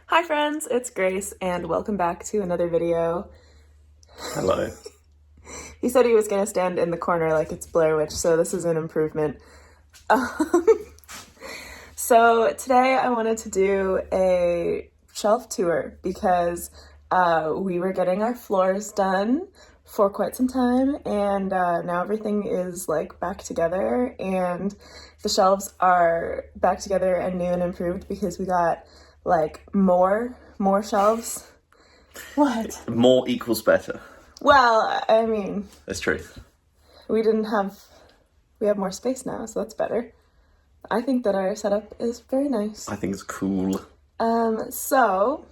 Hi friends, it's Grace and welcome back to another video. Hello. He said he was going to stand in the corner like it's Blair Witch, so this is an improvement. So today I wanted to do a shelf tour because we were getting our floors done for quite some time, and now everything is like back together and the shelves are back together and new and improved because we got like more shelves. What? More equals better. Well, I mean, That's true. we have more space now, so that's better. I think that our setup is very nice. I think it's cool. So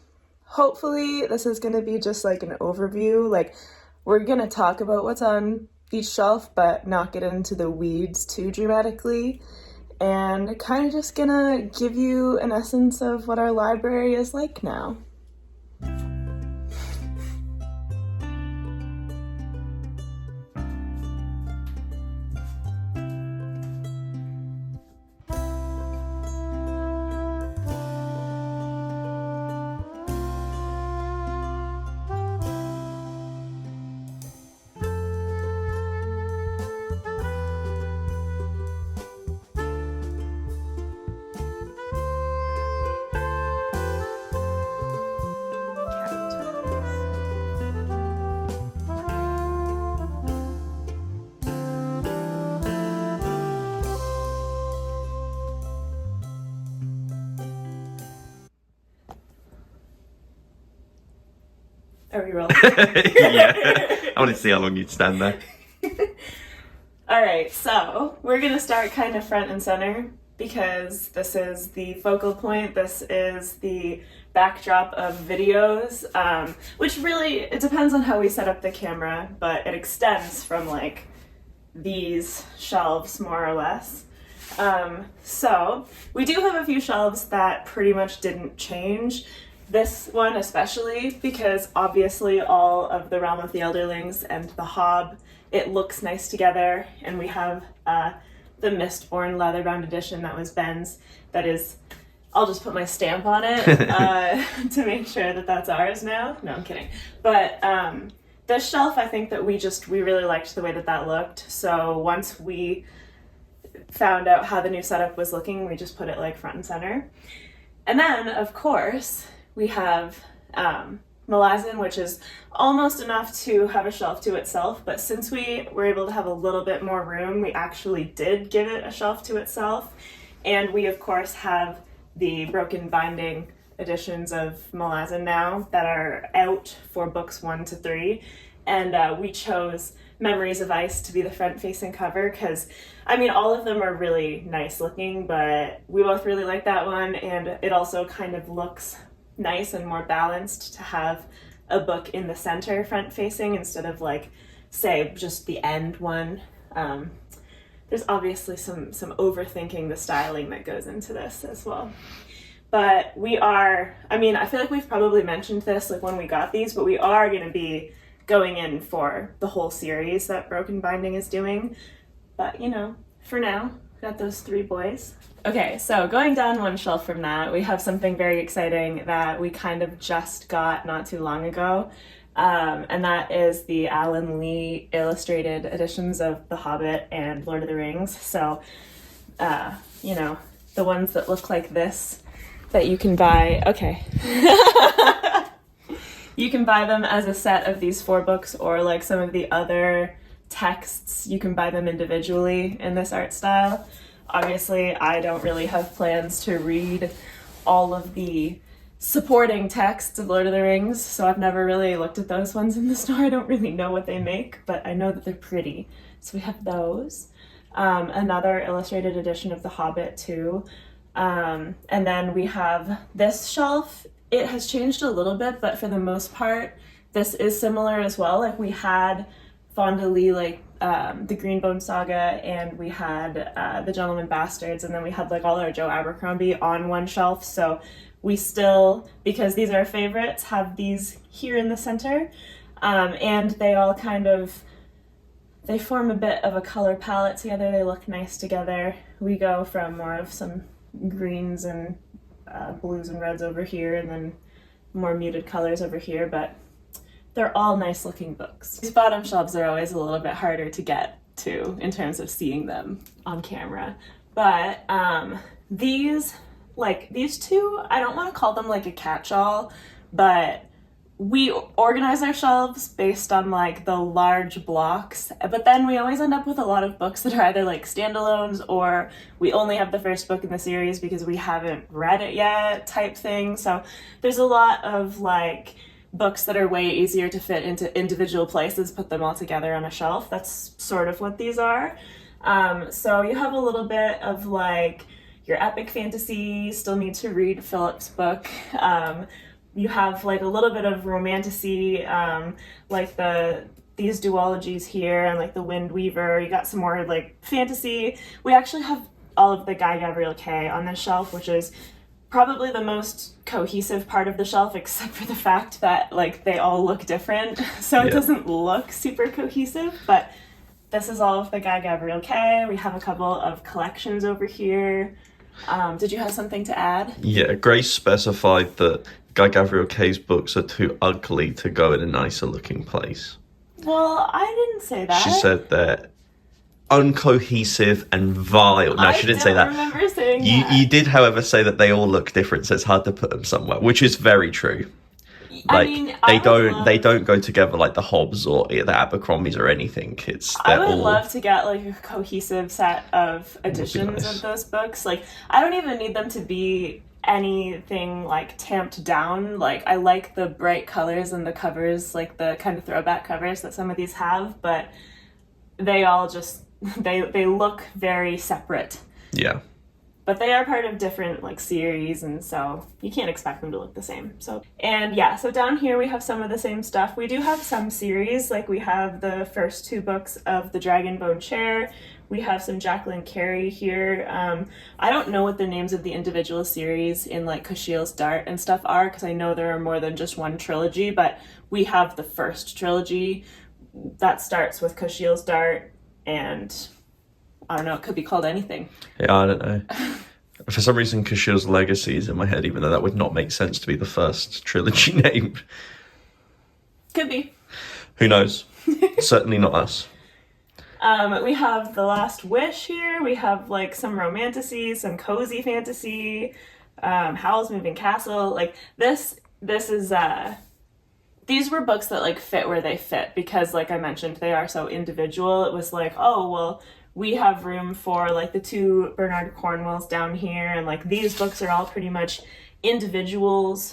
hopefully this is going to be just like an overview. Like, we're going to talk about what's on each shelf, but not get into the weeds too dramatically. And kind of just gonna give you an essence of what our library is like now. Are we rolling? Yeah. I wanted to see how long you'd stand there. Alright, so we're gonna start kind of front and center because this is the focal point. This is the backdrop of videos, which really, it depends on how we set up the camera, but it extends from like these shelves more or less. So we do have a few shelves that pretty much didn't change. This one especially, because obviously all of the Realm of the Elderlings and the Hob, it looks nice together, and we have the Mistborn leather-bound edition that was Ben's, that is, I'll just put my stamp on it to make sure that that's ours now. No, I'm kidding. But this shelf, I think that we really liked the way that looked, so once we found out how the new setup was looking, we just put it like front and center. And then, of course, we have Malazan, which is almost enough to have a shelf to itself, but since we were able to have a little bit more room, we actually did give it a shelf to itself. And we, of course, have the broken binding editions of Malazan now that are out for books 1 to 3. And we chose Memoirs of Ice to be the front-facing cover because, I mean, all of them are really nice looking, but we both really like that one, and it also kind of looks nice and more balanced to have a book in the center front-facing instead of, like, say, just the end one. There's obviously some overthinking the styling that goes into this as well. But we are, I mean, I feel like we've probably mentioned this like when we got these, but we are going to be going in for the whole series that Broken Binding is doing. But, you know, for now, got those 3 boys. Okay, so going down one shelf from that, we have something very exciting that we kind of just got not too long ago. And that is the Alan Lee illustrated editions of The Hobbit and Lord of the Rings. So, you know, the ones that look like this that you can buy. Okay. You can buy them as a set of these 4 books, or like some of the other texts, you can buy them individually in this art style. Obviously, I don't really have plans to read all of the supporting texts of Lord of the Rings, so I've never really looked at those ones in the store. I don't really know what they make, but I know that they're pretty. So we have those. Another illustrated edition of The Hobbit too. And then we have this shelf. It has changed a little bit, but for the most part, this is similar as well. Like, we had Fonda Lee, like the Greenbone Saga, and we had the Gentleman Bastards, and then we had like all our Joe Abercrombie on one shelf. So we still, because these are our favorites, have these here in the center, and they all kind of, they form a bit of a color palette together. They look nice together. We go from more of some greens and blues and reds over here, and then more muted colors over here, but they're all nice looking books. These bottom shelves are always a little bit harder to get to in terms of seeing them on camera. But these two, I don't want to call them like a catch-all, but we organize our shelves based on like the large blocks, but then we always end up with a lot of books that are either like standalones or we only have the first book in the series because we haven't read it yet type thing. So there's a lot of like books that are way easier to fit into individual places, put them all together on a shelf. That's sort of what these are. So you have a little bit of like your epic fantasy, still need to read Philip's book. You have like a little bit of romantasy, like these duologies here and like the Wind Weaver. You got some more like fantasy. We actually have all of the Guy Gabriel Kay on this shelf, which is probably the most cohesive part of the shelf, except for the fact that like they all look different. So it doesn't look super cohesive, but this is all of the Guy Gabriel Kay. We have a couple of collections over here. Did you have something to add? Yeah, Grace specified that Guy Gabriel Kay's books are too ugly to go in a nicer looking place. Well, I didn't say that. She said they're uncohesive and vile. No, she didn't say that. I don't remember saying You, that. you did, however, say that they all look different, so it's hard to put them somewhere, which is very true. Like, they don't go together like the Hobbs or the Abercrombies or anything. I would love to get like a cohesive set of editions of those books. Like, I don't even need them to be anything like tamped down. Like, I like the bright colors and the covers, like the kind of throwback covers that some of these have, but they all just they look very separate. Yeah. But they are part of different like series, and so you can't expect them to look the same. So down here we have some of the same stuff. We do have some series, like we have the first two books of the Dragonbone Chair. We have some Jacqueline Carey here. I don't know what the names of the individual series in like Kushiel's Dart and stuff are, because I know there are more than just one trilogy, but we have the first trilogy that starts with Kushiel's Dart, and I don't know, it could be called anything. Yeah, I don't know. For some reason, Kushiel's Legacy is in my head, even though that would not make sense to be the first trilogy name. Could be. Who knows? Certainly not us. We have The Last Wish here. We have like some romantasy, some cozy fantasy, Howl's Moving Castle. Like this is these were books that like fit where they fit, because like I mentioned, they are so individual. It was like, oh well, we have room for like the two Bernard Cornwells down here, and like these books are all pretty much individuals.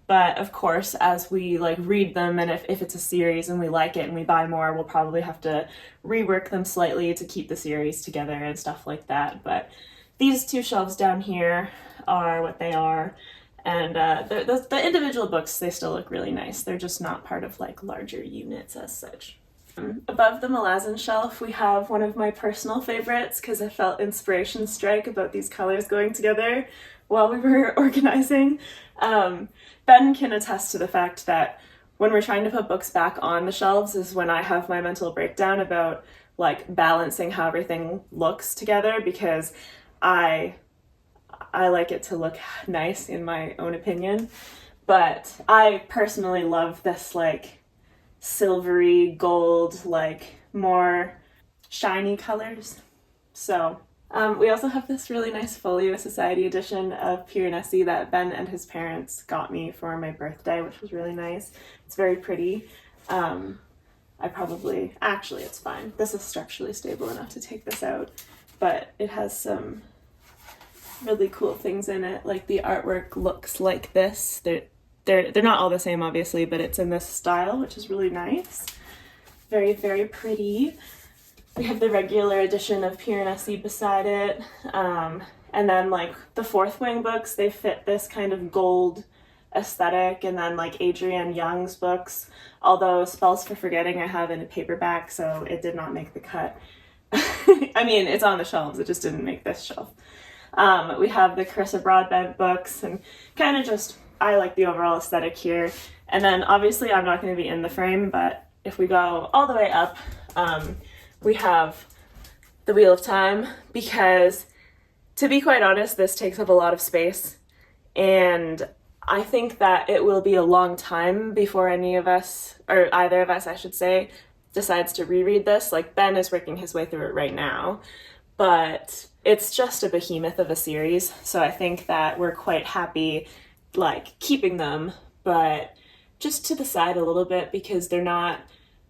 But of course, as we like read them, and if it's a series and we like it and we buy more, we'll probably have to rework them slightly to keep the series together and stuff like that. But these two shelves down here are what they are. And the individual books, they still look really nice. They're just not part of like larger units as such. Above the Malazan shelf, we have one of my personal favorites, because I felt inspiration strike about these colors going together while we were organizing. Ben can attest to the fact that when we're trying to put books back on the shelves is when I have my mental breakdown about like balancing how everything looks together, because I like it to look nice in my own opinion. But I personally love this like silvery gold, like more shiny colors. So we also have this really nice Folio Society edition of Piranesi that Ben and his parents got me for my birthday, which was really nice. It's very pretty. Actually it's fine. This is structurally stable enough to take this out, but it has some really cool things in it. Like the artwork looks like this. They're not all the same, obviously, but it's in this style, which is really nice. Very, very pretty. We have the regular edition of Piranesi beside it. And then like the Fourth Wing books, they fit this kind of gold aesthetic. And then like Adrienne Young's books, although Spells for Forgetting I have in a paperback, so it did not make the cut. I mean, it's on the shelves, it just didn't make this shelf. We have the Carissa Broadbent books, and kind of just, I like the overall aesthetic here. And then obviously I'm not going to be in the frame, but if we go all the way up, we have The Wheel of Time, because to be quite honest, this takes up a lot of space, and I think that it will be a long time before any of us, or either of us, I should say, decides to reread this. Like, Ben is working his way through it right now, but it's just a behemoth of a series, so I think that we're quite happy, like, keeping them, but just to the side a little bit because they're not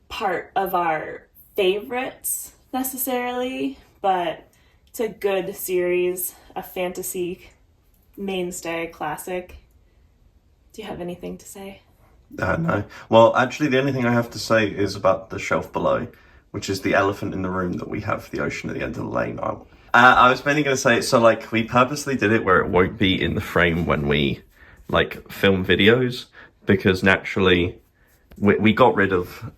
part of our favorites necessarily, but it's a good series, a fantasy mainstay classic. Do you have anything to say? No. Well, actually, the only thing I have to say is about the shelf below, which is the elephant in the room that we have the ocean at the end of the lane. I was mainly going to say, so like we purposely did it where it won't be in the frame when we like film videos, because naturally we got rid of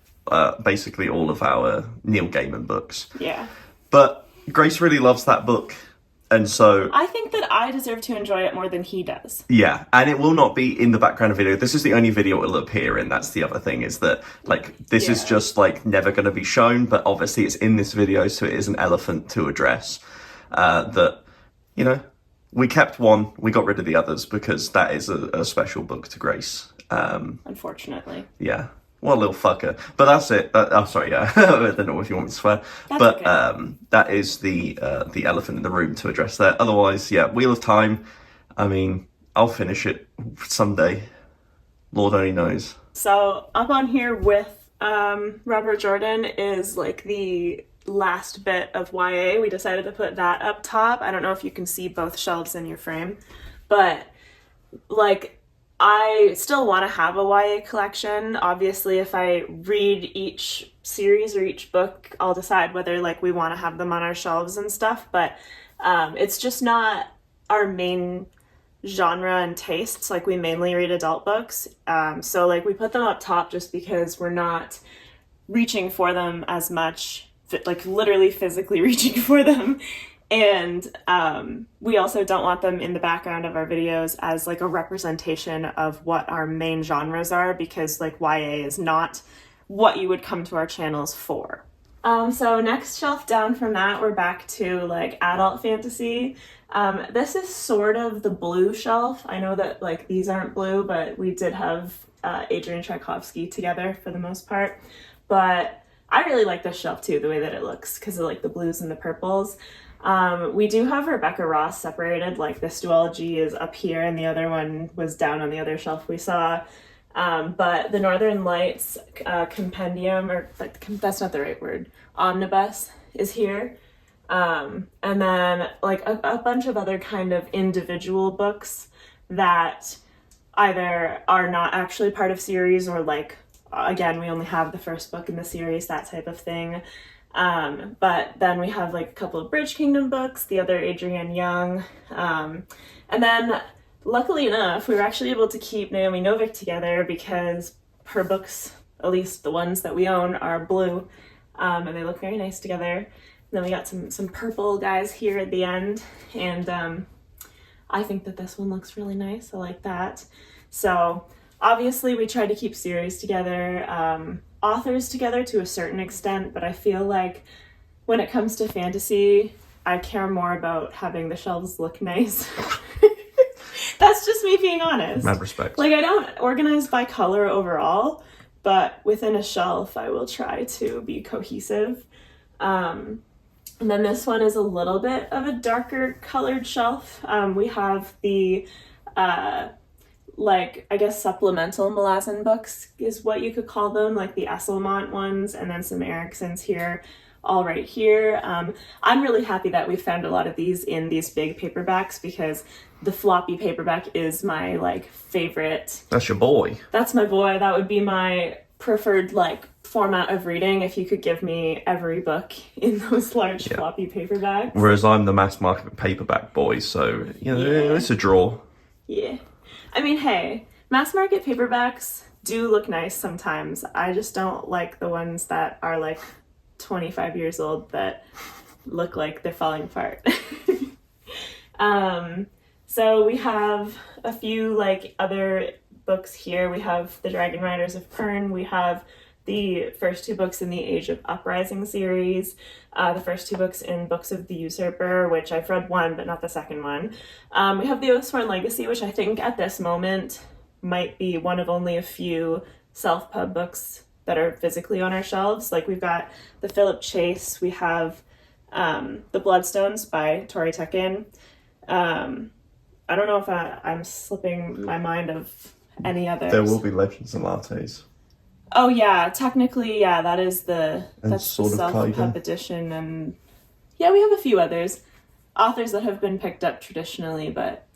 basically all of our Neil Gaiman books. Yeah. But Grace really loves that book. And so I think that I deserve to enjoy it more than he does. Yeah, and it will not be in the background of video. This is the only video it will appear in. That's the other thing, is that like this is just like never going to be shown, but obviously it's in this video, so it is an elephant to address. That, you know, we kept one, we got rid of the others because that is a special book to Grace. Unfortunately. Yeah. What a little fucker. But that's it. I'm sorry, yeah. I don't know if you want me to swear. That's but okay. That is the elephant in the room to address there. Otherwise, yeah, Wheel of Time. I mean, I'll finish it someday. Lord only knows. So up on here with Robert Jordan is like the last bit of YA. We decided to put that up top. I don't know if you can see both shelves in your frame, but like I still want to have a YA collection. Obviously, if I read each series or each book, I'll decide whether like we want to have them on our shelves and stuff, but it's just not our main genre and tastes. Like, we mainly read adult books, so like we put them up top just because we're not reaching for them as much, like literally physically reaching for them. And we also don't want them in the background of our videos as like a representation of what our main genres are, because like YA is not what you would come to our channels for. So next shelf down from that, we're back to like adult fantasy. This is sort of the blue shelf. I know that like these aren't blue, but we did have Adrian Tchaikovsky together for the most part. But I really like this shelf too, the way that it looks, because of like the blues and the purples. We do have Rebecca Ross separated, like this duology is up here and the other one was down on the other shelf we saw. But the Northern Lights compendium, or that's not the right word, omnibus is here. And then like a bunch of other kind of individual books that either are not actually part of series, or like, again, we only have the first book in the series, that type of thing. But then we have like a couple of Bridge Kingdom books, the other Adrienne Young. And then luckily enough, we were actually able to keep Naomi Novik together because her books, at least the ones that we own, are blue. And they look very nice together. And then we got some purple guys here at the end. And I think that this one looks really nice. I like that. So obviously we tried to keep series together, authors together to a certain extent, but I feel like when it comes to fantasy, I care more about having the shelves look nice. That's just me being honest. Mad respect. Like, I don't organize by color overall, but within a shelf, I will try to be cohesive. And then this one is a little bit of a darker colored shelf. We have the like, I guess supplemental Malazan books is what you could call them, like the Esselmont ones, and then some Erickson's here, all right here. I'm really happy that we found a lot of these in these big paperbacks, because the floppy paperback is my like favorite. That's your boy. That's my boy. That would be my preferred like format of reading if you could give me every book in those large floppy paperbacks. Whereas I'm the mass market paperback boy, so you know, it's a draw. Yeah. I mean, hey, mass market paperbacks do look nice sometimes. I just don't like the ones that are like 25 years old that look like they're falling apart. So we have a few like other books here. We have The Dragon Riders of Pern. We have the first 2 books in the Age of Uprising series, the first 2 books in Books of the Usurper, which I've read 1, but not the second one. We have the Oathsworn Legacy, which I think at this moment might be one of only a few self-pub books that are physically on our shelves. Like, we've got the Philip Chase, we have The Bloodstones by Tori Tucken. I don't know if I'm slipping my mind of any others. There will be Legends and Lattes. Oh yeah, technically, yeah, that's the Cardigan. self-pub edition, and yeah, we have a few others, authors that have been picked up traditionally, but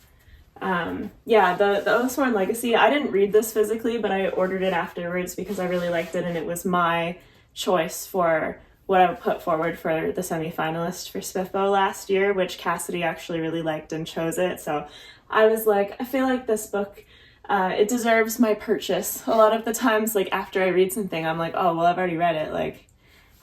yeah, the Oathsworn Legacy, I didn't read this physically, but I ordered it afterwards because I really liked it, and it was my choice for what I would put forward for the semi-finalist for SPIFBO last year, which Cassidy actually really liked and chose it, so I was like, I feel like this book, it deserves my purchase. A lot of the times, like, after I read something, I'm like, oh, well, I've already read it. Like,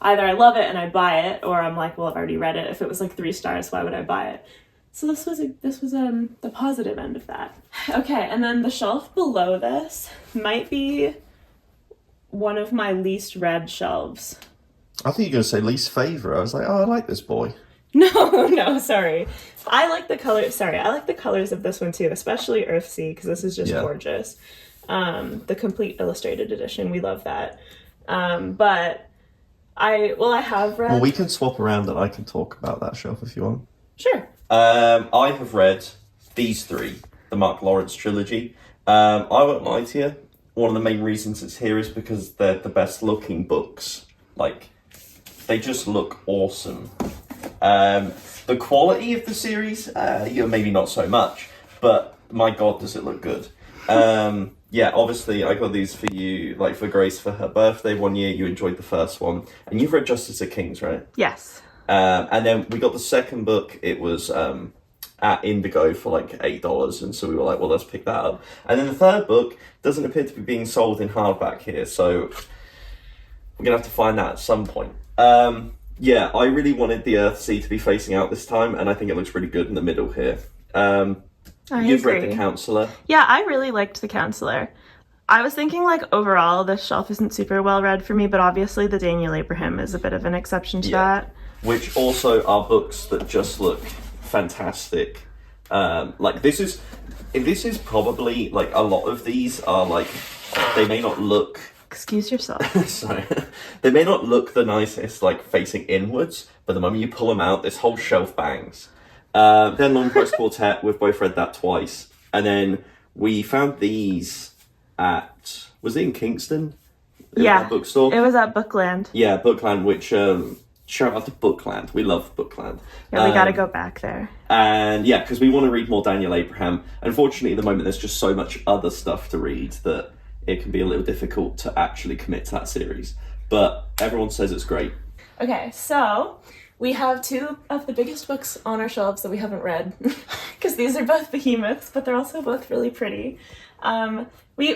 either I love it and I buy it, or I'm like, well, I've already read it. If it was like 3 stars, why would I buy it? So this was the positive end of that. Okay, and then the shelf below this might be one of my least read shelves. I think you're going to say least favourite. I was like, oh, I like this boy. No, sorry. I like the colors of this one too, especially Earthsea, because this is just gorgeous. The complete illustrated edition, we love that. But I have read... Well, we can swap around and I can talk about that shelf if you want. Sure. I have read these 3, the Mark Lawrence trilogy. I won't lie to you, one of the main reasons it's here is because they're the best looking books. Like, they just look awesome. The quality of the series, maybe not so much, but my god, does it look good. Yeah, obviously, I got these for you, like, for Grace for her birthday one year. You enjoyed the first one. And you've read Justice of Kings, right? Yes. And then we got the second book. It was at Indigo for, like, $8, and so we were like, well, let's pick that up. And then the third book doesn't appear to be being sold in hardback here, so we're going to have to find that at some point. Yeah, I really wanted the Earthsea to be facing out this time, and I think it looks really good in the middle here. You've read The Counselor. Yeah, I really liked The Counselor. I was thinking, like, overall, this shelf isn't super well read for me, but obviously the Daniel Abraham is a bit of an exception to that. Which also are books that just look fantastic. Like, this is probably, like, a lot of these are, like, they may not look... Excuse yourself. Sorry. They may not look the nicest, like, facing inwards, but the moment you pull them out, this whole shelf bangs. Then Long Press Quartet, we've both read that twice. And then we found these at... Was it in Kingston? Yeah. Bookstore? It was at Bookland. Yeah, Bookland, which... shout out to Bookland. We love Bookland. Yeah, we gotta go back there. And yeah, because we want to read more Daniel Abraham. Unfortunately, at the moment, there's just so much other stuff to read that it can be a little difficult to actually commit to that series. But everyone says it's great. Okay, so we have 2 of the biggest books on our shelves that we haven't read, because these are both behemoths, but they're also both really pretty. We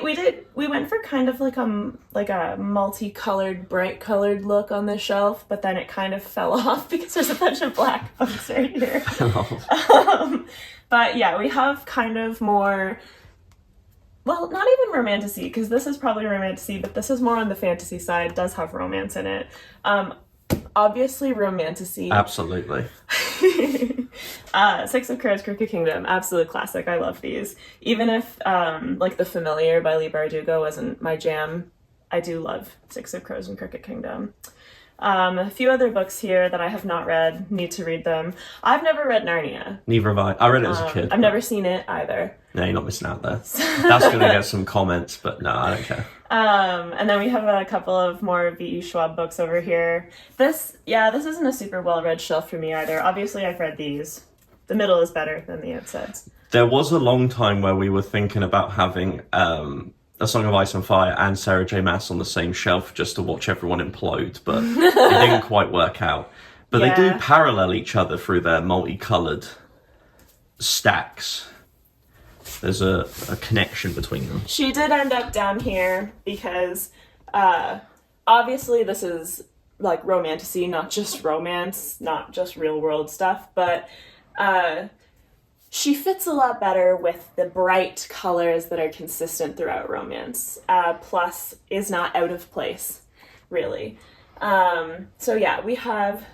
went for kind of like a multicolored, bright colored look on this shelf, but then it kind of fell off because there's a bunch of black books right here. But yeah, we have kind of more, well, not even romantasy, because this is probably romantasy, but this is more on the fantasy side, does have romance in it. Obviously romantasy. Absolutely. 6 of Crows, Crooked Kingdom, absolute classic. I love these. Even if like The Familiar by Lee Bardugo wasn't my jam, I do love 6 of Crows and Crooked Kingdom. A few other books here that I have not read, need to read them. I've never read Narnia. Neither have I. I read it as a kid. I've never seen it either. No, you're not missing out there. That's going to get some comments, but no, I don't care. And then we have a couple of more V.E. Schwab books over here. This isn't a super well-read shelf for me either. Obviously, I've read these. The middle is better than the outsides. There was a long time where we were thinking about having A Song of Ice and Fire and Sarah J. Maas on the same shelf just to watch everyone implode, but it didn't quite work out. But they do parallel each other through their multicoloured stacks. There's a connection between them. She did end up down here because obviously this is like romantasy, not just romance, not just real world stuff, but she fits a lot better with the bright colors that are consistent throughout romance, plus is not out of place. really. So yeah, we have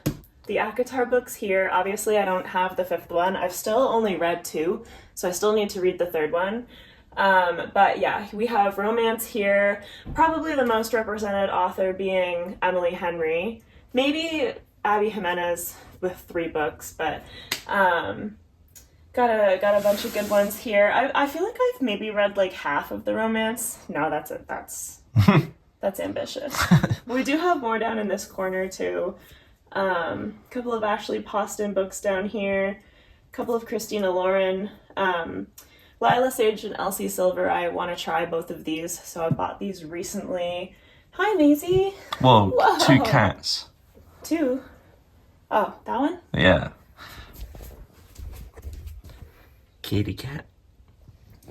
the ACOTAR books here. Obviously, I don't have the fifth one. I've still only read 2, so I still need to read the third one. But yeah, we have romance here. Probably the most represented author being Emily Henry. Maybe Abby Jimenez with 3 books, but got a bunch of good ones here. I feel like I've maybe read like half of the romance. No, that's ambitious. We do have more down in this corner too. A couple of Ashley Poston books down here. A couple of Christina Lauren. Lila Sage and Elsie Silver. I want to try both of these, so I bought these recently. Hi, Maisie. Whoa, Whoa. 2 cats. 2? Oh, that one? Yeah. Kitty cat.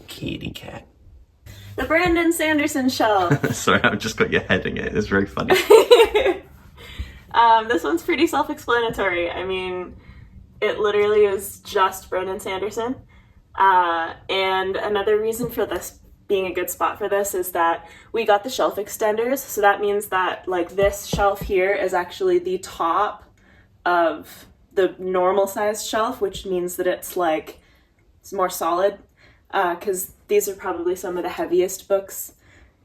Kitty cat. The Brandon Sanderson shelf. Sorry, I've just got your head in it. It's very funny. This one's pretty self-explanatory. I mean, it literally is just Brandon Sanderson. And another reason for this being a good spot for this is that we got the shelf extenders. So that means that like this shelf here is actually the top of the normal sized shelf, which means that it's more solid. Because these are probably some of the heaviest books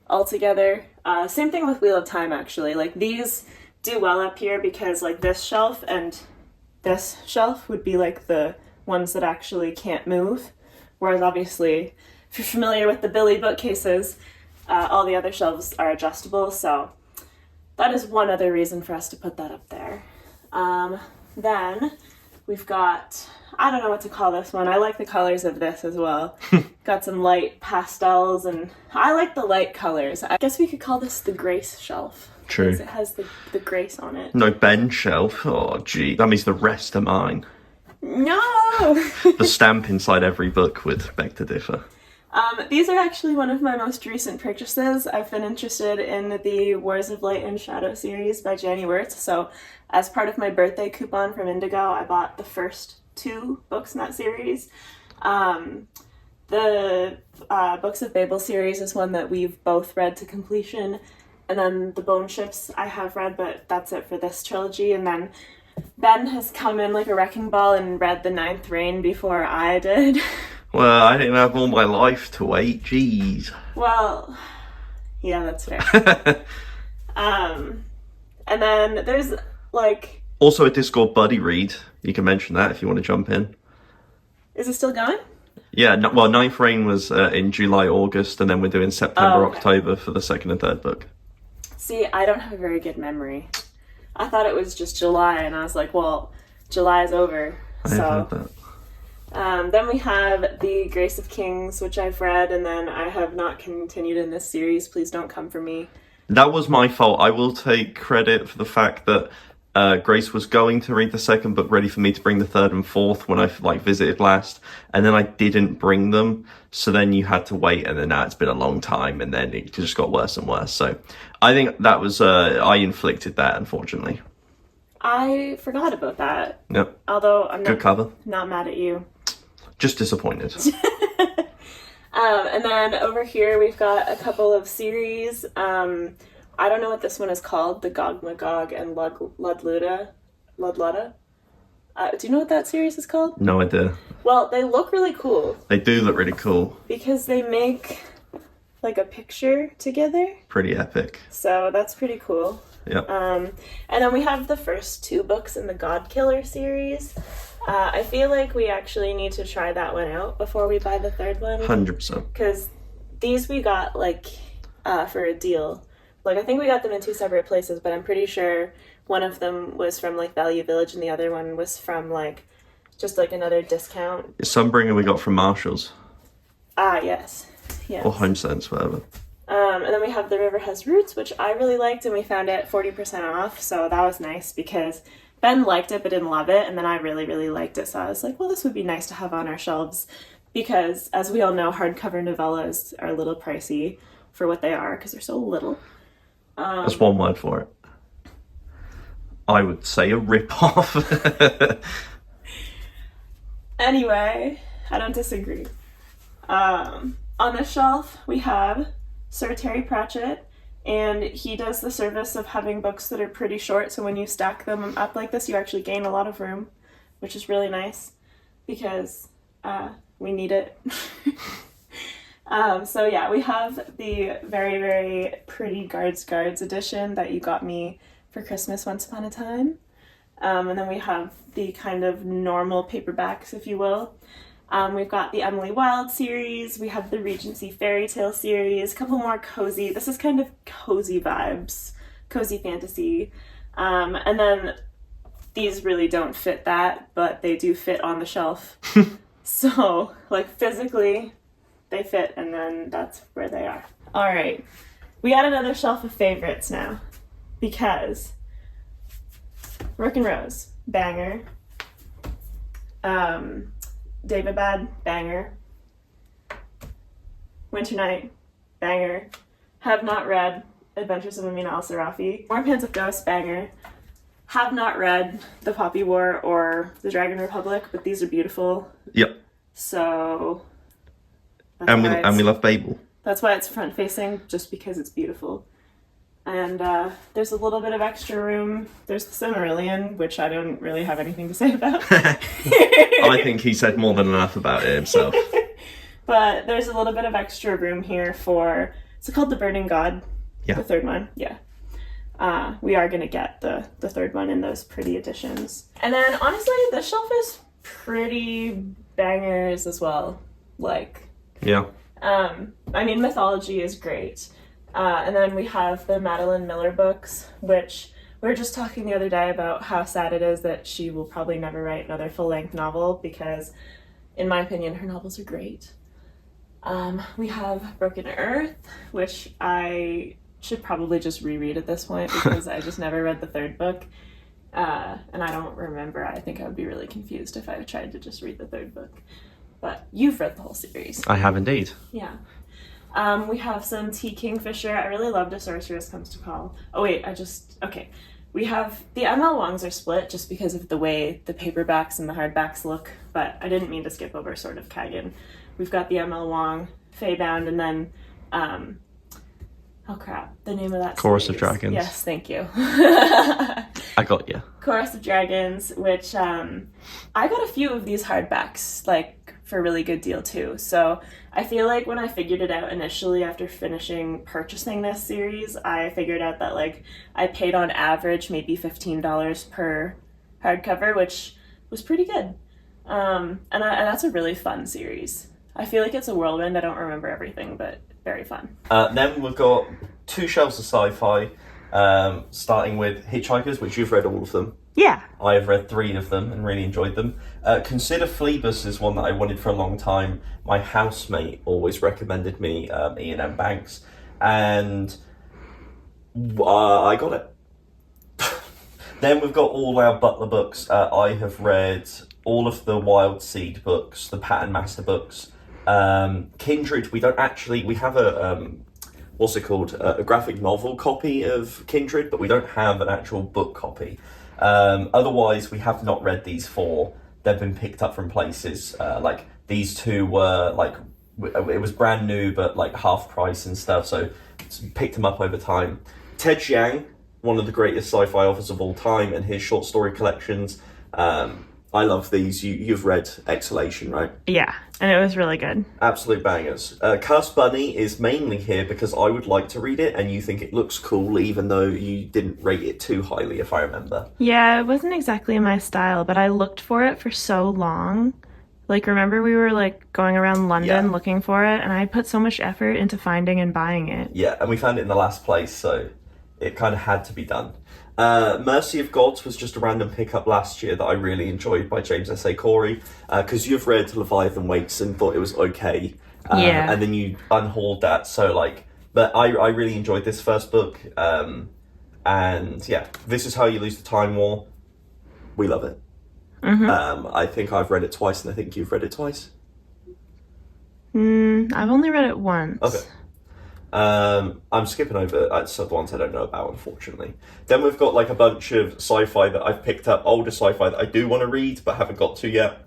altogether. Same thing with Wheel of Time, actually. Like, these do well up here because, like, this shelf and this shelf would be, like, the ones that actually can't move. Whereas, obviously, if you're familiar with the Billy bookcases, all the other shelves are adjustable. So that is one other reason for us to put that up there. Then we've got... I don't know what to call this one. I like the colors of this as well. Got some light pastels, and I like the light colors. I guess we could call this the Grace shelf. True. Because it has the Grace on it. No Ben shelf. Oh, gee. That means the rest are mine. No! The stamp inside every book would beg to differ. These are actually one of my most recent purchases. I've been interested in the Wars of Light and Shadow series by Janie Wirtz. So as part of my birthday coupon from Indigo, I bought the first 2 books in that series. The Books of Babel series is one that we've both read to completion, and then the Bone Ships I have read, but that's it for this trilogy. And then Ben has come in like a wrecking ball and read The Ninth Reign before I did. Well, I didn't have all my life to wait. Jeez. Well, yeah, that's fair. And then there's like... Also a Discord buddy read. You can mention that if you want to jump in. Is it still going? Yeah, well, Ninth Reign was in July, August, and then we're doing September, okay. October for the second and third book. See, I don't have a very good memory. I thought it was just July, and I was like, well, July is over. I heard that. Then we have The Grace of Kings, which I've read, and then I have not continued in this series. Please don't come for me. That was my fault. I will take credit for the fact that Grace was going to read the second book, ready for me to bring the third and fourth when I visited last, and then I didn't bring them, so then you had to wait, and then now it's been a long time, and then it just got worse and worse. So I think that was I inflicted that, unfortunately. I forgot about that. Yep. Although I'm Good cover. Not mad at you. Just disappointed. And then over here we've got a couple of series. I don't know what this one is called. The Gog Magog and Ludluda. Do you know what that series is called? No idea. Well, they look really cool. They do look really cool. Because they make like a picture together. Pretty epic. So that's pretty cool. Yep. And then we have the first 2 books in the God Killer series. I feel like we actually need to try that one out before we buy the third one. 100%. Because these we got like for a deal. Like, I think we got them in 2 separate places, but I'm pretty sure one of them was from like Value Village and the other one was from like just like another discount. Sunbringer we got from Marshall's. Yes. Or Home Sense, whatever. And then we have The River Has Roots, which I really liked, and we found it 40% off, so that was nice because Ben liked it but didn't love it, and then I really, really liked it, so I was like, well, this would be nice to have on our shelves because, as we all know, hardcover novellas are a little pricey for what they are because they're so little. That's one word for it. I would say a rip-off. Anyway, I don't disagree. On the shelf, we have Sir Terry Pratchett And he does the service of having books that are pretty short, so when you stack them up like this, you actually gain a lot of room, which is really nice because we need it. So yeah, we have the very, very pretty Guards edition that you got me for Christmas once upon a time. And then we have the kind of normal paperbacks, if you will. We've got the Emily Wilde series, we have the Regency Fairy Tale series, a couple more cozy, this is kind of cozy vibes, cozy fantasy. And then these really don't fit that, but they do fit on the shelf. So, like, physically, they fit, and then that's where they are. All right, we got another shelf of favorites now, because Rook and Rose, banger. David Bad, banger. Winter Night, banger. Have not read Adventures of Amina Al-Sarafi. More Pans of Ghosts, banger. Have not read The Poppy War or The Dragon Republic, but these are beautiful. Yep. So... And we love Babel. That's why it's front facing, just because it's beautiful. And there's a little bit of extra room. There's the Silmarillion, which I don't really have anything to say about. I think he said more than enough about it himself. But there's a little bit of extra room here for, is it called The Burning God? Yeah. The third one, yeah. We are going to get the third one in those pretty editions. And then, honestly, the shelf is pretty bangers as well. Like... Yeah. I mean, Mythology is great. And then we have the Madeline Miller books, which we were just talking the other day about how sad it is that she will probably never write another full-length novel because, in my opinion, her novels are great. We have Broken Earth, which I should probably just reread at this point because I just never read the third book. And I don't remember. I think I would be really confused if I tried to just read the third book. But you've read the whole series. I have indeed. Yeah. We have some T. Kingfisher. I really loved A Sorceress Comes to Call. Oh, wait, okay. We have, the M.L. Wongs are split just because of the way the paperbacks and the hardbacks look, but I didn't mean to skip over Sword of Kagan. We've got the M.L. Wong, Feybound, and then, oh crap, the name of that Chorus series. of Dragons. Yes, thank you. I got you. Chorus of Dragons, which, I got a few of these hardbacks, like, for a really good deal too. So I feel like when I figured it out initially after purchasing this series, I figured out that like I paid on average maybe $15 per hardcover, which was pretty good. And that's a really fun series. I feel like it's a whirlwind. I don't remember everything, but very fun. Then we've got two shelves of sci-fi, starting with Hitchhikers, which you've read all of them. Yeah. I have read 3 of them and really enjoyed them. Consider Phlebas is one that I wanted for a long time. My housemate always recommended me Ian M. Banks, and I got it. Then we've got all our Butler books. I have read all of the Wild Seed books, the Pattern Master books. Kindred, we have a... what's it called? A graphic novel copy of Kindred, but we don't have an actual book copy. Otherwise, we have not read these 4. They've been picked up from places. Like, these 2 were, like, it was brand new, but, like, half price and stuff, so picked them up over time. Ted Chiang, one of the greatest sci-fi authors of all time, and his short story collections. I love these. You've read Exhalation, right? Yeah, and it was really good. Absolute bangers. Cursed Bunny is mainly here because I would like to read it and you think it looks cool even though you didn't rate it too highly, if I remember. Yeah, it wasn't exactly my style, but I looked for it for so long. Like, remember we were, like, going around London looking for it, and I put so much effort into finding and buying it. Yeah, and we found it in the last place, so it kind of had to be done. Mercy of Gods was just a random pickup last year that I really enjoyed by James S.A. Corey, because you've read Leviathan Waits and thought it was okay, and then you unhauled that, so like, but I really enjoyed this first book, and yeah, This Is How You Lose the Time War, we love it. Mm-hmm. I think I've read it twice, and I think you've read it twice. I've only read it once. Okay. I'm skipping over some of the ones I don't know about, unfortunately. Then we've got like a bunch of sci-fi that I've picked up, older sci-fi that I do want to read but haven't got to yet.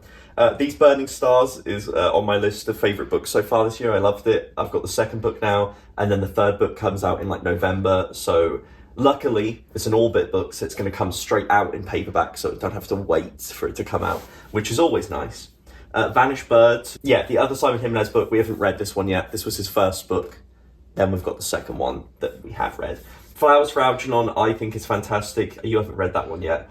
These Burning Stars is on my list of favourite books so far this year. I loved it. I've got the second book now, and then the third book comes out in like November. So luckily, it's an Orbit book, so it's going to come straight out in paperback, so I don't have to wait for it to come out, which is always nice. Vanished Birds. Yeah, the other Simon Jimenez book, we haven't read this one yet. This was his first book. Then we've got the second one that we have read. Flowers for Algernon, I think is fantastic. You haven't read that one yet.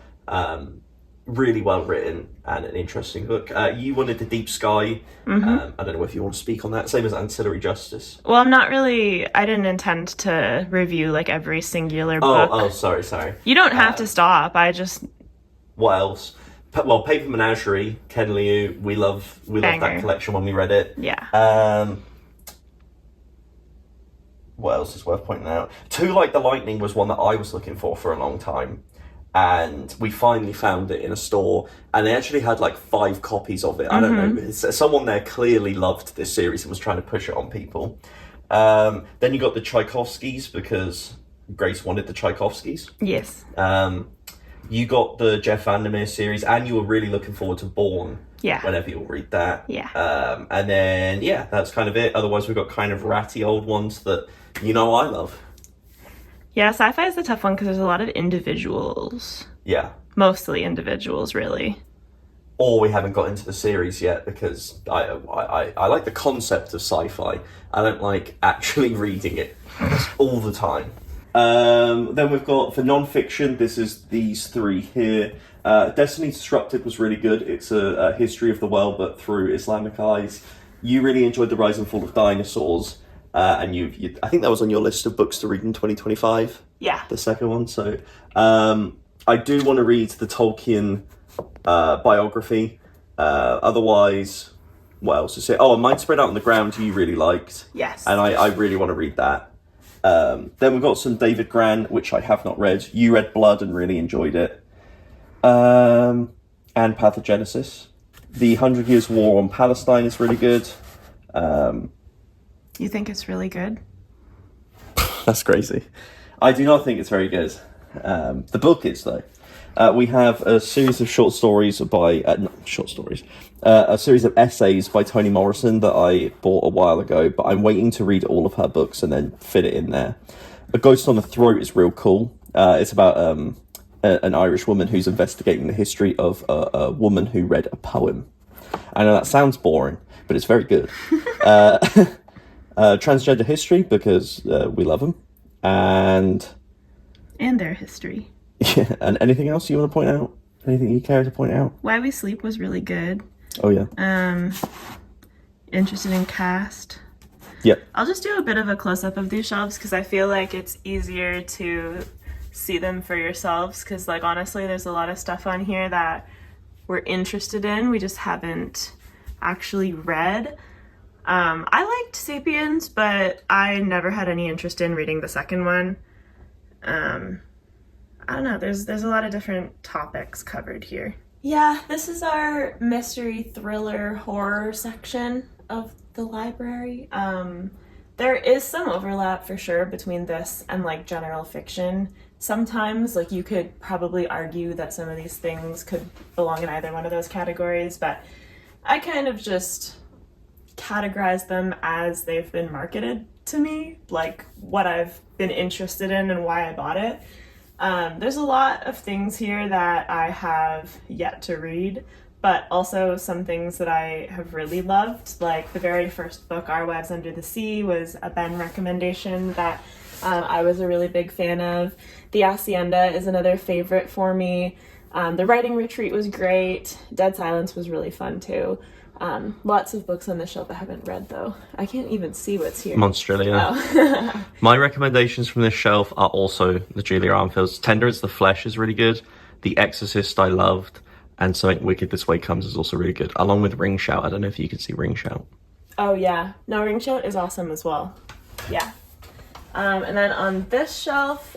Really well written and an interesting book. You wanted The Deep Sky. I don't know if you want to speak on that. Same as Ancillary Justice. Well, I didn't intend to review like every singular book. Oh, sorry. You don't have to stop. What else? Well, Paper Menagerie, Ken Liu. We love that collection when we read it. Yeah. What else is worth pointing out? Two Like the Lightning was one that I was looking for a long time. And we finally found it in a store, and they actually had like 5 copies of it. I don't know. Someone there clearly loved this series and was trying to push it on people. Then you got the Tchaikovskys, because Grace wanted the Tchaikovskys. Yes. You got the Jeff Vandermeer series, and you were really looking forward to Bourne. Yeah. Whenever you'll read that. Yeah. And then, yeah, that's kind of it. Otherwise, we've got kind of ratty old ones that I love. Yeah, sci-fi is a tough one because there's a lot of individuals. Yeah. Mostly individuals, really. Or we haven't got into the series yet because I like the concept of sci-fi. I don't like actually reading it all the time. Then we've got, for non-fiction, this is these 3 here. Destiny Disrupted was really good. It's a history of the world, but through Islamic eyes. You really enjoyed The Rise and Fall of Dinosaurs. And you I think that was on your list of books to read in 2025. Yeah. The second one. So I do want to read the Tolkien biography. Otherwise, what else is it? Oh, Mind Spread Out on the Ground you really liked. Yes. And I really want to read that. Then we've got some David Gran, which I have not read. You read Blood and really enjoyed it. And Pathogenesis. The 100 Years' War on Palestine is really good. You think it's really good? That's crazy. I do not think it's very good. The book is, though. We have a series of short stories by... a series of essays by Toni Morrison that I bought a while ago, but I'm waiting to read all of her books and then fit it in there. A Ghost on the Throat is real cool. It's about an Irish woman who's investigating the history of a woman who read a poem. I know that sounds boring, but it's very good. Transgender history, because we love them. And their history. Yeah, and anything else you want to point out? Anything you care to point out? Why We Sleep was really good. Oh, yeah. Interested in cast. Yep. I'll just do a bit of a close-up of these shelves because I feel like it's easier to see them for yourselves because, like, honestly, there's a lot of stuff on here that we're interested in. We just haven't actually read. I liked Sapiens, but I never had any interest in reading the second one. I don't know, there's a lot of different topics covered here. Yeah, this is our mystery, thriller, horror section of the library. There is some overlap for sure between this and like general fiction. Sometimes like you could probably argue that some of these things could belong in either one of those categories, but I kind of just categorize them as they've been marketed to me, like what I've been interested in and why I bought it. There's a lot of things here that I have yet to read, but also some things that I have really loved. Like the very first book, Our Wives Under the Sea, was a Ben recommendation that I was a really big fan of. The Hacienda is another favorite for me. The Writing Retreat was great. Dead Silence was really fun too. Lots of books on the shelf I haven't read though. I can't even see what's here. Monstrillia. Oh. My recommendations from this shelf are also the Julia Armfields. Tender It's the Flesh is really good. The Exorcist I loved. And Something Wicked This Way Comes is also really good. Along with Ring Shout. I don't know if you can see Ring Shout. Oh yeah. No, Ring Shout is awesome as well. Yeah. And then on this shelf,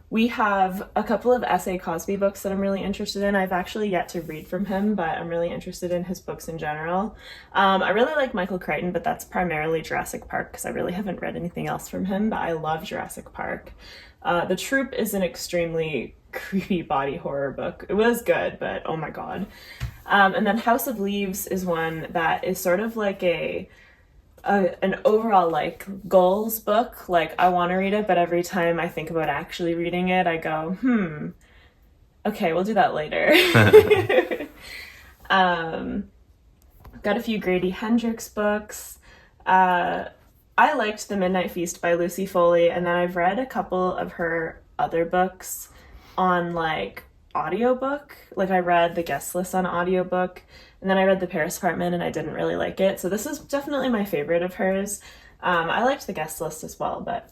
we have a couple of S.A. Cosby books that I'm really interested in. I've actually yet to read from him, but I'm really interested in his books in general. I really like Michael Crichton, but that's primarily Jurassic Park because I really haven't read anything else from him, but I love Jurassic Park. The Troop is an extremely creepy body horror book. It was good, but oh my god. And then House of Leaves is one that is sort of like an overall like goals book. Like I want to read it, but every time I think about actually reading it, I go, okay, we'll do that later. Got a few Grady Hendrix books. I liked The Midnight Feast by Lucy Foley, and then I've read a couple of her other books on like audiobook. Like I read The Guest List on audiobook, and then I read The Paris Apartment and I didn't really like it. So this is definitely my favorite of hers. I liked The Guest List as well, but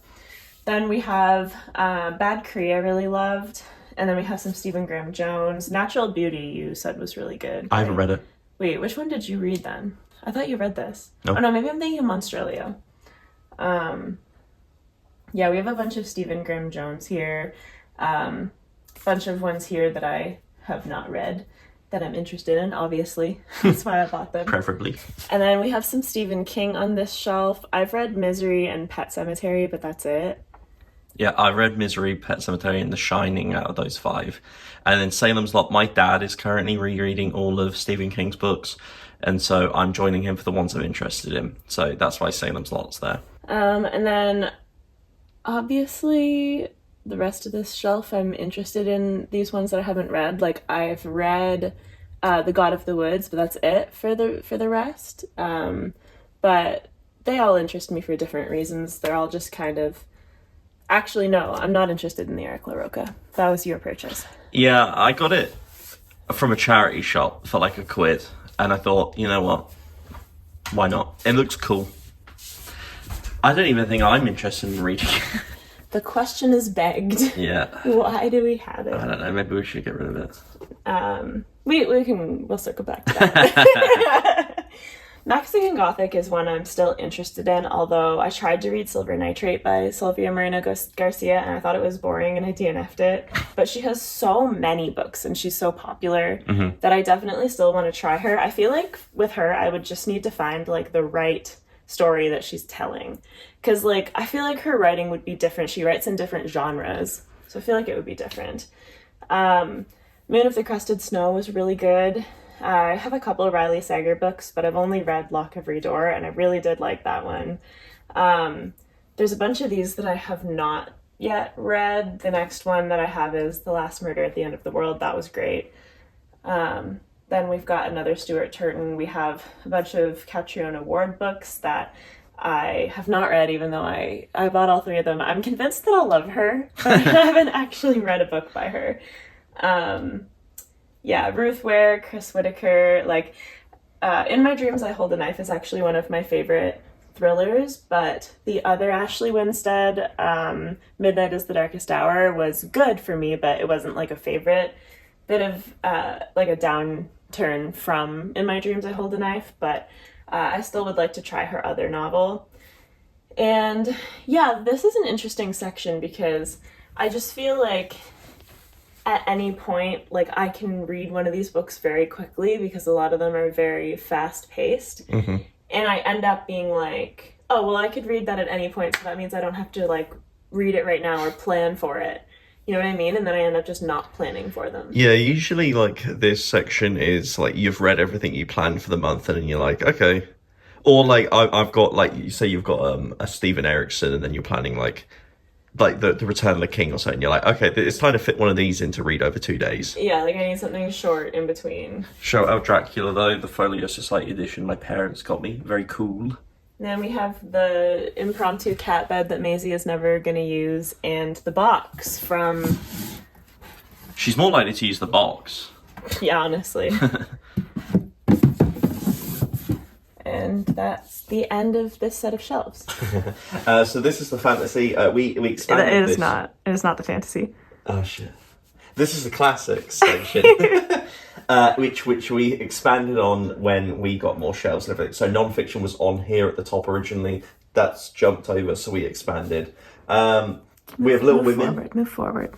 then we have Bad Cree I really loved, and then we have some Stephen Graham Jones. Natural Beauty you said was really good. I haven't read it. Wait, which one did you read then? I thought you read this. No. Oh no, maybe I'm thinking of Monstrelio. Yeah, we have a bunch of Stephen Graham Jones here. Bunch of ones here that I have not read that I'm interested in, obviously. That's why I bought them. Preferably. And then we have some Stephen King on this shelf. I've read Misery and Pet Sematary, but that's it. Yeah, I read Misery, Pet Sematary, and The Shining out of those 5. And then Salem's Lot, my dad is currently rereading all of Stephen King's books, and so I'm joining him for the ones I'm interested in. So that's why Salem's Lot's there. And then, obviously, the rest of this shelf, I'm interested in these ones that I haven't read. Like, I've read The God of the Woods, but that's it for the rest. But they all interest me for different reasons. They're all just kind of... Actually, no, I'm not interested in the Eric LaRocca. That was your purchase. Yeah, I got it from a charity shop for like £1, and I thought, you know what? Why not? It looks cool. I don't even think I'm interested in reading it. The question is begged. Yeah. Why do we have it? I don't know, maybe we should get rid of it. We'll circle back to that. Mexican Gothic is one I'm still interested in, although I tried to read Silver Nitrate by Sylvia Moreno Garcia and I thought it was boring and I DNF'd it. But she has so many books and she's so popular that I definitely still want to try her. I feel like with her, I would just need to find like the right story that she's telling. Because like, I feel like her writing would be different. She writes in different genres. So I feel like it would be different. Moon of the Crusted Snow was really good. I have a couple of Riley Sager books, but I've only read Lock Every Door, and I really did like that one. There's a bunch of these that I have not yet read. The next one that I have is The Last Murder at the End of the World. That was great. Then we've got another Stuart Turton. We have a bunch of Catriona Ward books that I have not read, even though I bought all 3 of them. I'm convinced that I'll love her, but I haven't actually read a book by her. Yeah, Ruth Ware, Chris Whitaker, like, In My Dreams I Hold a Knife is actually one of my favorite thrillers, but the other Ashley Winstead, Midnight is the Darkest Hour, was good for me, but it wasn't, like, a favorite. Bit of, like, a downturn from In My Dreams I Hold a Knife, but I still would like to try her other novel. And, yeah, this is an interesting section because I just feel like at any point, like, I can read one of these books very quickly because a lot of them are very fast-paced. Mm-hmm. And I end up being like, oh, well, I could read that at any point, so that means I don't have to, like, read it right now or plan for it. You know what I mean? And then I end up just not planning for them. Yeah, usually, like, this section is, like, you've read everything you planned for the month, and then you're like, okay. Or, like, I've got, like, you say you've got a Stephen Erickson, and then you're planning, like the Return of the King or something. You're like, okay, it's time to fit one of these in to read over 2 days. Yeah, like, I need something short in between. Shout out Dracula, though, the Folio Society edition my parents got me. Very cool. Then we have the impromptu cat bed that Maisie is never going to use, and the box from... She's more likely to use the box. Yeah, honestly. And that's the end of this set of shelves. So this is the fantasy. We expanded It is this. not. It is not the fantasy. Oh, shit. This is the classics section. Which we expanded on when we got more shelves and everything. So non-fiction was on here at the top originally. That's jumped over, so we expanded. We have Little Women. Move forward.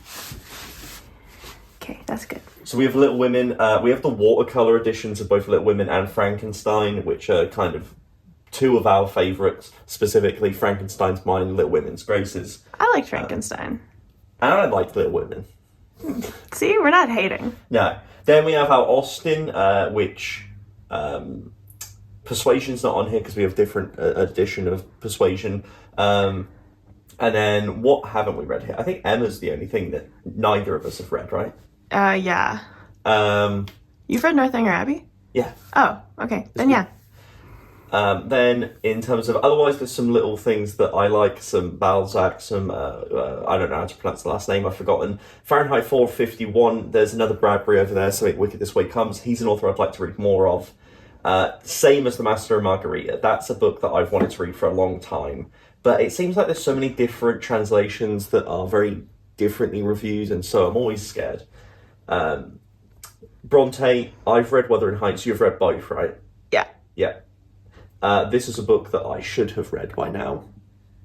Okay, that's good. So we have Little Women. We have the watercolor editions of both Little Women and Frankenstein, which are kind of 2 of our favourites. Specifically, Frankenstein's mine, Little Women's Grace's. I liked Frankenstein. And I liked Little Women. See, we're not hating. No. Then we have our Austin, which Persuasion's not on here because we have different edition of Persuasion. And then what haven't we read here? I think Emma's the only thing that neither of us have read, right? Yeah. You've read Northanger Abbey? Yeah. Oh, okay. Then yeah. Then in terms of otherwise, there's some little things that I like. Some Balzac, some I don't know how to pronounce the last name. I've forgotten. Fahrenheit 451. There's another Bradbury over there. So Wicked This Way Comes. He's an author I'd like to read more of. Same as The Master and Margarita. That's a book that I've wanted to read for a long time. But it seems like there's so many different translations that are very differently reviewed, and so I'm always scared. Bronte, I've read Wuthering Heights. You've read both, right? Yeah. Yeah. This is a book that I should have read by now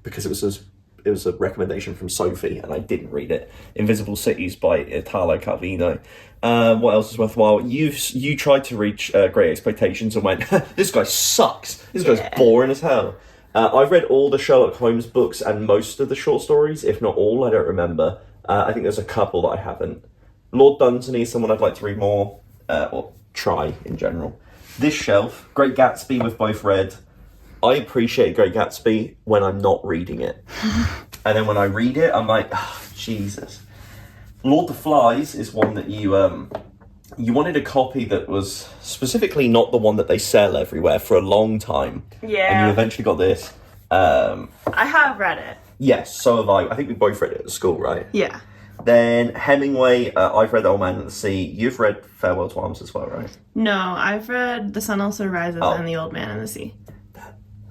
because it was a recommendation from Sophie and I didn't read it. Invisible Cities by Italo Calvino. What else is worthwhile? You tried to reach Great Expectations and went, this guy sucks. This guy's boring as hell. I've read all the Sherlock Holmes books and most of the short stories, if not all. I don't remember. I think there's a couple that I haven't. Lord Dunsany is someone I'd like to read more, or try in general. This shelf, Great Gatsby, we've both read. I appreciate Great Gatsby when I'm not reading it. And then when I read it, I'm like, oh, Jesus. Lord of the Flies is one that you wanted a copy that was specifically not the one that they sell everywhere for a long time. Yeah. And you eventually got this. I have read it. Yes, so have I. I think we both read it at school, right? Yeah. Then Hemingway, I've read The Old Man and the Sea. You've read Farewell to Arms as well, right? No, I've read The Sun Also Rises and The Old Man and the Sea.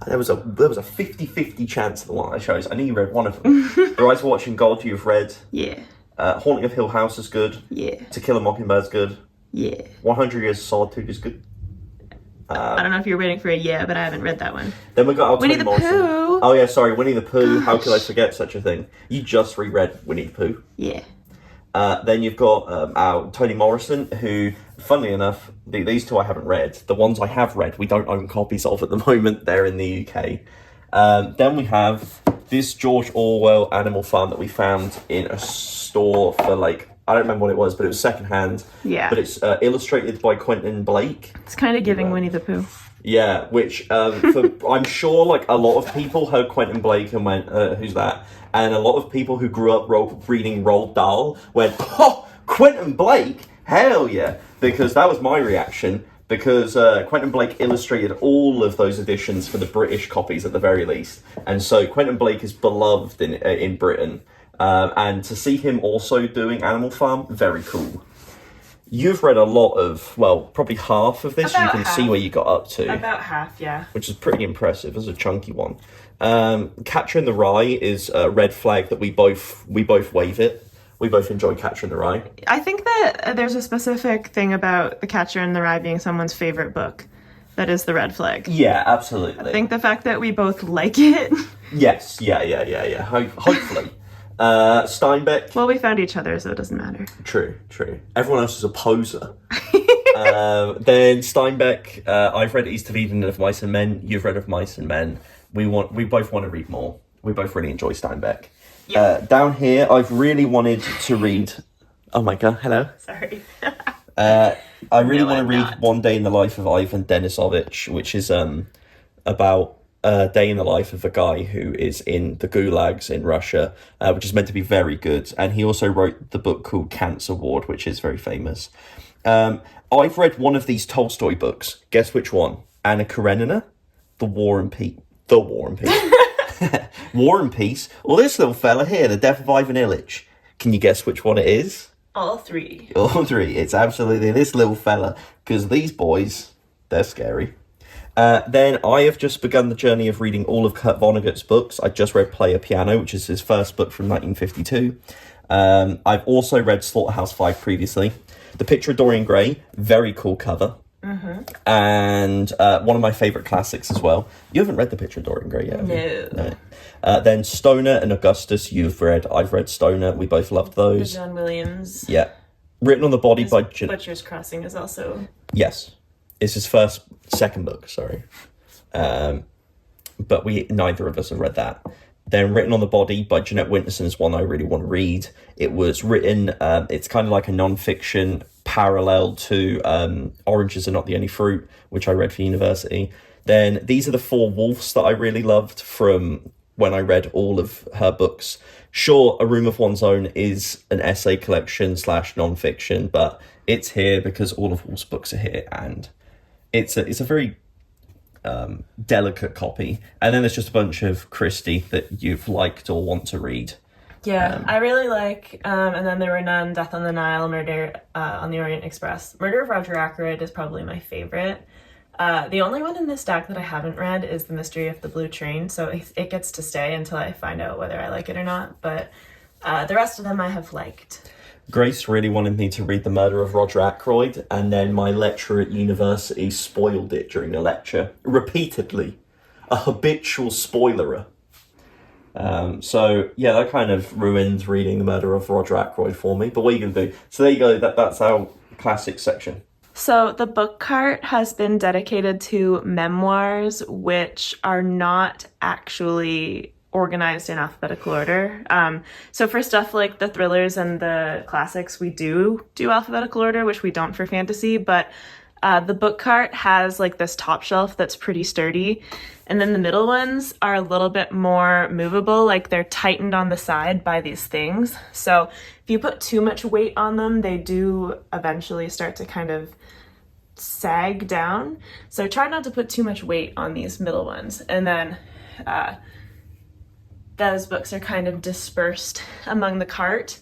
There was a 50-50 chance of the one I chose. I knew you read one of them. The Rise of Watching God, you've read. Yeah. Haunting of Hill House is good. Yeah. To Kill a Mockingbird's good. Yeah. 100 Years of Solitude is good. I don't know if you're waiting for a but I haven't read that one. Then we got our Winnie the Pooh. Oh yeah, sorry, Winnie the Pooh. How could I forget such a thing? You just reread Winnie the Pooh. Yeah. Then you've got our Toni Morrison, who, funnily enough, these two I haven't read. The ones I have read, we don't own copies of at the moment. They're in the UK. Then we have this George Orwell Animal Farm that we found in a store for I don't remember what it was, but it was secondhand. Yeah. But it's illustrated by Quentin Blake. It's kind of giving Winnie the Pooh. Yeah, which I'm sure a lot of people heard Quentin Blake and went, who's that? And a lot of people who grew up reading Roald Dahl went, oh, Quentin Blake? Hell yeah. Because that was my reaction. Because Quentin Blake illustrated all of those editions for the British copies at the very least. And so Quentin Blake is beloved in Britain. And to see him also doing Animal Farm, very cool. You've read a lot of, probably half of this. You can see where you got up to. About half, yeah. Which is pretty impressive. It's a chunky one. Catcher in the Rye is a red flag that we both wave it. We both enjoy Catcher in the Rye. I think that there's a specific thing about The Catcher in the Rye being someone's favorite book that is the red flag. Yeah, absolutely. I think the fact that we both like it. Yes, yeah. Hopefully. Steinbeck. Well, we found each other, so it doesn't matter. True. Everyone else is a poser. Then Steinbeck, I've read East of Eden and Of Mice and Men. You've read Of Mice and Men. We both want to read more. We both really enjoy Steinbeck. Yeah. Down here, I've really wanted to read. Oh my god! Hello. Sorry. I really want to read One Day in the Life of Ivan Denisovich, which is about a day in the life of a guy who is in the gulags in Russia, which is meant to be very good. And he also wrote the book called Cancer Ward, which is very famous. I've read one of these Tolstoy books. Guess which one? Anna Karenina, The War and Peace. War and Peace. Well, this little fella here, The Death of Ivan Ilyich. Can you guess which one it is? All three. It's absolutely this little fella, because these boys, they're scary. Then I have just begun the journey of reading all of Kurt Vonnegut's books. I just read Play a Piano, which is his first book from 1952. I've also read Slaughterhouse-Five previously. The Picture of Dorian Gray, very cool cover. Mm-hmm. And one of my favourite classics as well. You haven't read The Picture of Dorian Gray yet, have you? No. Then Stoner and Augustus, you've read. I've read Stoner. We both loved those. John Williams. Yeah. Written on the Body by... Butcher's Crossing is also... Yes. It's his second book, sorry. But neither of us have read that. Then Written on the Body by Jeanette Winterson is one I really want to read. It was written, it's kind of like a non-fiction parallel to Oranges Are Not the Only Fruit, which I read for university. Then these are the Four Wolves that I really loved from when I read all of her books. Sure, A Room of One's Own is an essay collection / non-fiction, but it's here because all of Wolf's books are here, and it's a very delicate copy. And then there's just a bunch of Christie that you've liked or want to read. Yeah, I really like, and then There Were None, Death on the Nile, Murder on the Orient Express. Murder of Roger Ackroyd is probably my favorite. The only one in this stack that I haven't read is The Mystery of the Blue Train, so it gets to stay until I find out whether I like it or not, but the rest of them I have liked. Grace really wanted me to read The Murder of Roger Ackroyd, and then my lecturer at university spoiled it during the lecture, repeatedly. A habitual spoilerer. So yeah, that kind of ruined reading The Murder of Roger Ackroyd for me, but what are you going to do? So there you go, that's our classic section. So the book cart has been dedicated to memoirs, which are not actually organized in alphabetical order. So for stuff like the thrillers and the classics, we do alphabetical order, which we don't for fantasy, but the book cart has like this top shelf that's pretty sturdy, and then the middle ones are a little bit more movable, like they're tightened on the side by these things. So if you put too much weight on them, they do eventually start to kind of sag down. So try not to put too much weight on these middle ones. And then those books are kind of dispersed among the cart.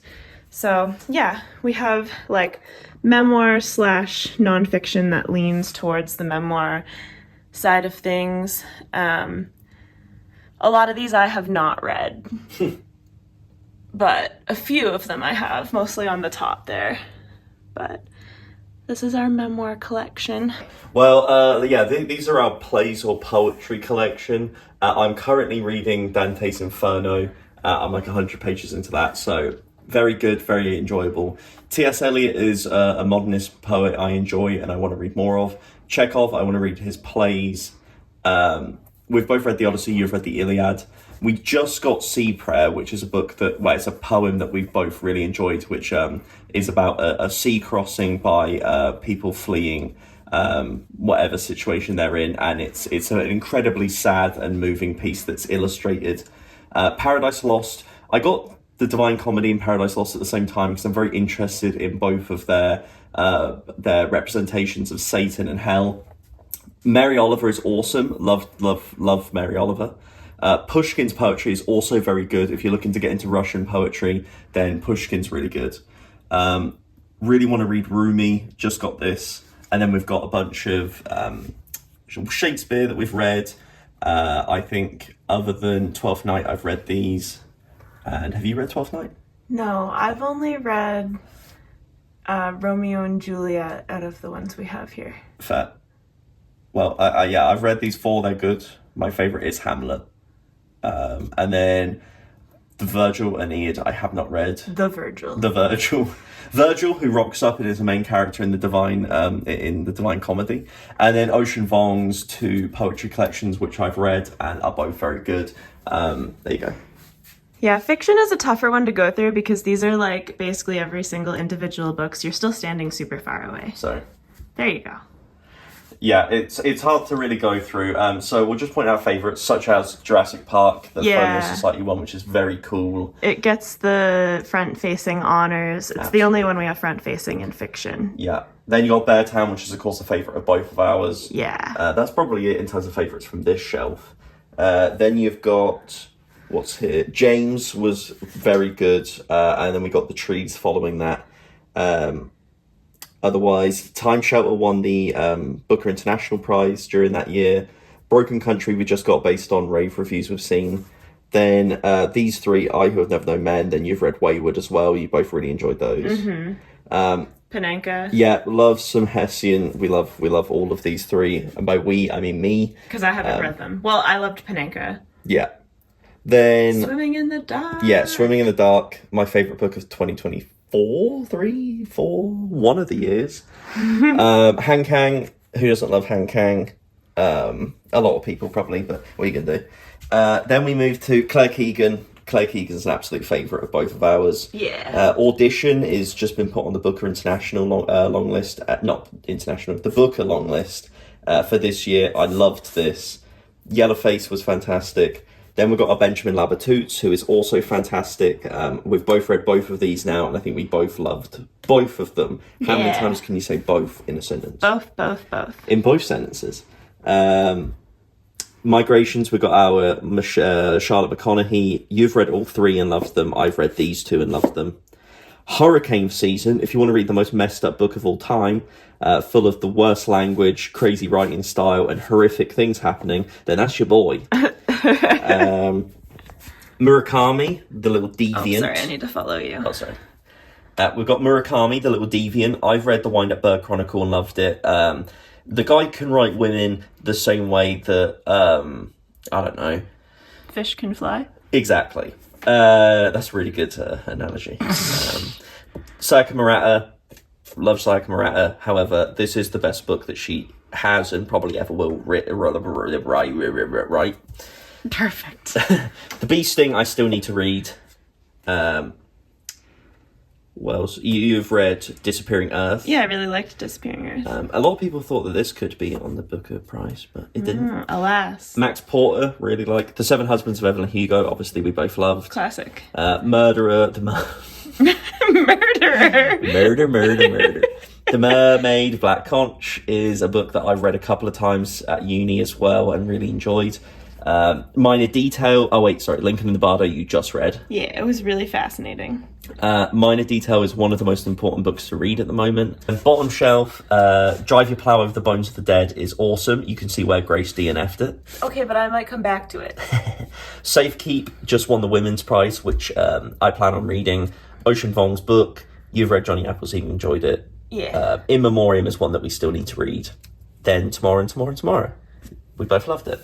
So yeah, we have like memoir / nonfiction that leans towards the memoir side of things. A lot of these I have not read, but a few of them I have, mostly on the top there. But this is our memoir collection. Well, yeah, these are our plays or poetry collection. I'm currently reading Dante's Inferno. I'm like 100 pages into that, so very good, very enjoyable. T.S. Eliot is a modernist poet I enjoy and I want to read more of. Chekhov, I want to read his plays. We've both read the Odyssey, you've read the Iliad. We just got Sea Prayer, which is a book it's a poem that we've both really enjoyed, which is about a sea crossing by people fleeing whatever situation they're in, and it's an incredibly sad and moving piece that's illustrated. Paradise Lost, I got the Divine Comedy and Paradise Lost at the same time because I'm very interested in both of their representations of Satan and hell. Mary Oliver is awesome. Love Mary Oliver. Pushkin's poetry is also very good. If you're looking to get into Russian poetry, then Pushkin's really good. Really want to read Rumi. Just got this. And then we've got a bunch of Shakespeare that we've read. I think other than Twelfth Night, I've read these. And have you read Twelfth Night? No, I've only read Romeo and Juliet out of the ones we have here. Fair. Well, yeah, I've read these four. They're good. My favourite is Hamlet. And then the Virgil and Aeneid I have not read. The Virgil, who rocks up and is the main character in the Divine Comedy. And then Ocean Vuong's two poetry collections, which I've read and are both very good. There you go. Yeah, fiction is a tougher one to go through because these are like basically every single individual book, so you're still standing super far away. So there you go. Yeah, it's hard to really go through. So we'll just point out favourites such as Jurassic Park, the Folio Society one, which is very cool. It gets the front-facing honours. It's Absolutely. the only one we have front-facing in fiction. Yeah. Then you got Beartown, which is of course a favourite of both of ours. Yeah. That's probably it in terms of favourites from this shelf. Then you've got, what's here? James was very good. And then we got The Trees following that. Otherwise, Time Shelter won the Booker International Prize during that year. Broken Country we just got based on rave reviews we've seen. Then these three, I Who Have Never Known Men. Then you've read Wayward as well. You both really enjoyed those. Mm-hmm. Panenka. Yeah, love some Hessian. We love all of these three. And by we, I mean me. Because I haven't read them. Well, I loved Panenka. Yeah. Then Swimming in the Dark. Yeah, Swimming in the Dark. My favourite book of 2024. 1 of the years. Han Kang, who doesn't love Han Kang? A lot of people probably, but what are you gonna do? Then we move to Claire Keegan. Claire Keegan's an absolute favourite of both of ours. Yeah. Audition is just been put on the Booker International long list. Not international, the Booker long list for this year. I loved this. Yellowface was fantastic. Then we've got our Benjamin Labatoots, who is also fantastic. We've both read both of these now, and I think we both loved both of them. How many times can you say both in a sentence? Both. In both sentences. Migrations, we've got our Charlotte McConaughey. You've read all three and loved them. I've read these two and loved them. Hurricane Season, if you want to read the most messed up book of all time, full of the worst language, crazy writing style, and horrific things happening, then that's your boy. Murakami, the little deviant. Oh, sorry, I need to follow you. Oh, sorry. We've got Murakami, the little deviant. I've read The Wind-Up Bird Chronicle and loved it. The guy can write women the same way that, I don't know. Fish can fly? Exactly. That's a really good analogy. Sayaka Murata, love Sayaka Murata. However, this is the best book that she has and probably ever will write. Perfect. The Bee Sting, I still need to read. Well, you've read Disappearing Earth. Yeah, I really liked Disappearing Earth. A lot of people thought that this could be on the Booker Prize, but it didn't. Alas. Max Porter, really like. The Seven Husbands of Evelyn Hugo, obviously we both loved. Classic. Murderer. Murder. The Mermaid, Black Conch is a book that I've read a couple of times at uni as well and really enjoyed. Minor Detail. Oh wait, sorry. Lincoln in the Bardo you just read. Yeah, it was really fascinating. Minor Detail is one of the most important books to read at the moment. And bottom shelf, Drive Your Plow Over the Bones of the Dead is awesome. You can see where Grace DNF'd it. Okay, but I might come back to it. Safekeep just won the Women's Prize, which I plan on reading. Ocean Vuong's book. You've read Johnny Appleseed and enjoyed it. Yeah. In Memoriam is one that we still need to read. Then Tomorrow and Tomorrow and Tomorrow. We both loved it.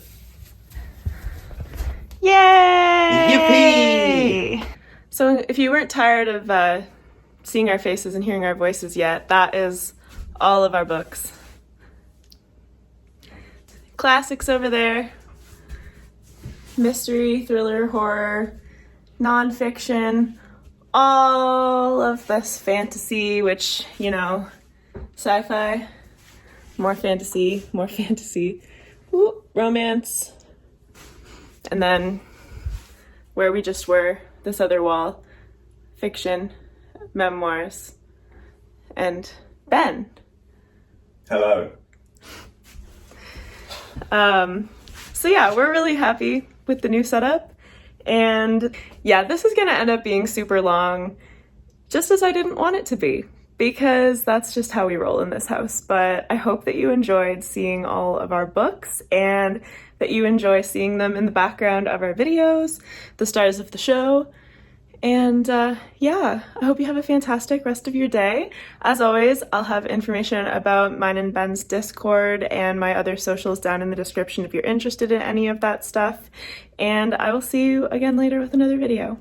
Yay! Yippee! So if you weren't tired of seeing our faces and hearing our voices yet, that is all of our books. Classics over there. Mystery, thriller, horror, nonfiction, all of this fantasy, which, you know, sci-fi, more fantasy, ooh, romance, and then where we just were, this other wall, fiction, memoirs, and Ben. Hello. So yeah, we're really happy with the new setup. And yeah, this is going to end up being super long, just as I didn't want it to be, because that's just how we roll in this house. But I hope that you enjoyed seeing all of our books and that you enjoy seeing them in the background of our videos, the stars of the show. And yeah, I hope you have a fantastic rest of your day. As always, I'll have information about mine and Ben's Discord and my other socials down in the description if you're interested in any of that stuff. And I will see you again later with another video.